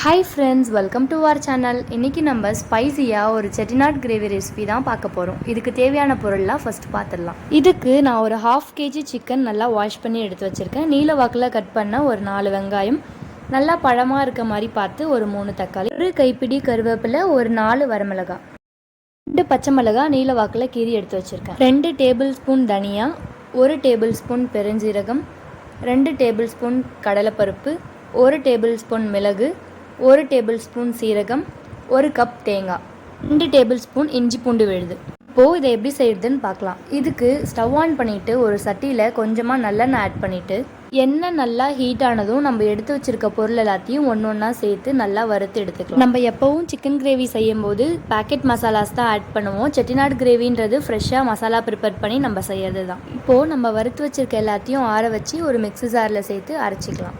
Hi friends, welcome to our channel. இன்றைக்கி நம்ம ஸ்பைசியாக ஒரு செட்டிநாட் கிரேவி ரெசிபி தான் பார்க்க போகிறோம். இதுக்கு தேவையான பொருள்லாம் ஃபஸ்ட்டு பார்த்துடலாம். இதுக்கு நான் ஒரு 1/2 kg சிக்கன் நல்லா வாஷ் பண்ணி எடுத்து வச்சுருக்கேன். நீல வாக்கில் கட் பண்ண ஒரு 4 வெங்காயம், நல்லா பழமாக இருக்க மாதிரி பார்த்து ஒரு 3 தக்காளி, ஒரு கைப்பிடி கருவேப்பிலை, ஒரு 4 வரமிளகாய், 2 பச்சை மிளகாய் நீல வாக்கில் கீறி எடுத்து வச்சுருக்கேன், 2 டேபிள் ஸ்பூன் தனியா, 1 டேபிள் ஸ்பூன் பெருஞ்சீரகம், 2 டேபிள் ஸ்பூன் கடலைப்பருப்பு, 1 டேபிள் ஸ்பூன் மிளகு, 1 டேபிள் ஸ்பூன் சீரகம், 1 கப் தேங்காய், 2 டேபிள் ஸ்பூன் இஞ்சி பூண்டு விழுது. இப்போது இதை எப்படி செய்யுதுன்னு பார்க்கலாம். இதுக்கு ஸ்டவ் ஆன் பண்ணிவிட்டு ஒரு சட்டியில் கொஞ்சமாக நல்லெண்ணெய் ஆட் பண்ணிவிட்டு, எண்ணெய் நல்லா ஹீட் ஆனதும் நம்ம எடுத்து வச்சுருக்க பொருள் எல்லாத்தையும் ஒன்று ஒன்றா சேர்த்து நல்லா வறுத்து எடுத்துக்கலாம். நம்ம எப்போவும் சிக்கன் கிரேவி செய்யும் போது பேக்கெட் மசாலாஸ் தான் ஆட் பண்ணுவோம். செட்டிநாடு கிரேவின்றது ஃப்ரெஷ்ஷாக மசாலா ப்ரிப்பேர் பண்ணி நம்ம செய்யறது தான். இப்போது நம்ம வறுத்து வச்சுருக்க எல்லாத்தையும் ஆற வச்சு ஒரு மிக்ஸி ஜாரில் சேர்த்து அரைச்சிக்கலாம்.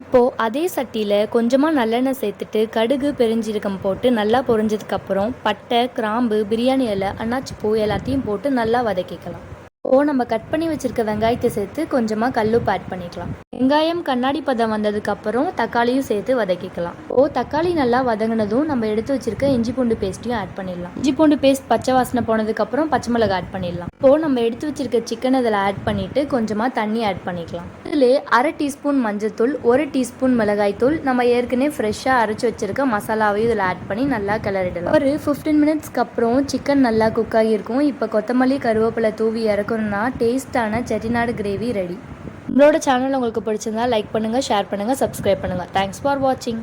இப்போது அதே சட்டியில் கொஞ்சமாக நல்லெண்ணெய் சேர்த்துட்டு கடுகு பெருஞ்சீரகம் போட்டு நல்லா பொரிஞ்சதுக்கப்புறம் பட்டை, கிராம்பு, பிரியாணி இலை, அன்னாச்சி பூ எல்லாத்தையும் போட்டு நல்லா வதக்கிக்கலாம். இப்போது நம்ம கட் பண்ணி வச்சுருக்க வெங்காயத்தை சேர்த்து கொஞ்சமாக கல்லுப்பு ஆட் பண்ணிக்கலாம். வெங்காயம் கண்ணாடி பதம் வந்ததுக்கப்புறம் தக்காளியும் சேர்த்து வதக்கிக்கலாம். தக்காளி நல்லா வதங்கினதும் நம்ம எடுத்து வச்சுருக்க இஞ்சி பூண்டு பேஸ்ட்டையும் ஆட் பண்ணிடலாம். இஞ்சி பூண்டு பேஸ்ட் பச்சை வாசனை போனதுக்கப்புறம் பச்சை மிளகாய் ஆட் பண்ணிடலாம். இப்போது நம்ம எடுத்து வச்சுருக்க சிக்கன் இதில் ஆட் பண்ணிவிட்டு கொஞ்சமாக தண்ணி ஆட் பண்ணிக்கலாம். இதில் 1/2 டீஸ்பூன் மஞ்சள்தூள், 1 டீஸ்பூன் மிளகாய்த்தூள், நம்ம ஏற்கனவே ஃப்ரெஷ்ஷாக அரைச்சி வச்சுருக்க மசாலாவையும் இதில் ஆட் பண்ணி நல்லா கிளறிடலாம். ஒரு 15 மினிட்ஸ்க்கு அப்புறம் சிக்கன் நல்லா குக் ஆகியிருக்கும். இப்போ கொத்தமல்லி கருவேப்பிலை தூவி இறக்கணும்னா டேஸ்டான செட்டிநாடு கிரேவி ரெடி. நம்மளோட சேனல் உங்களுக்கு பிடிச்சிருந்தா லைக் பண்ணுங்கள், ஷேர் பண்ணுங்கள், சப்ஸ்கிரைப் பண்ணுங்கள். தேங்க்ஸ் ஃபார் வாட்சிங்.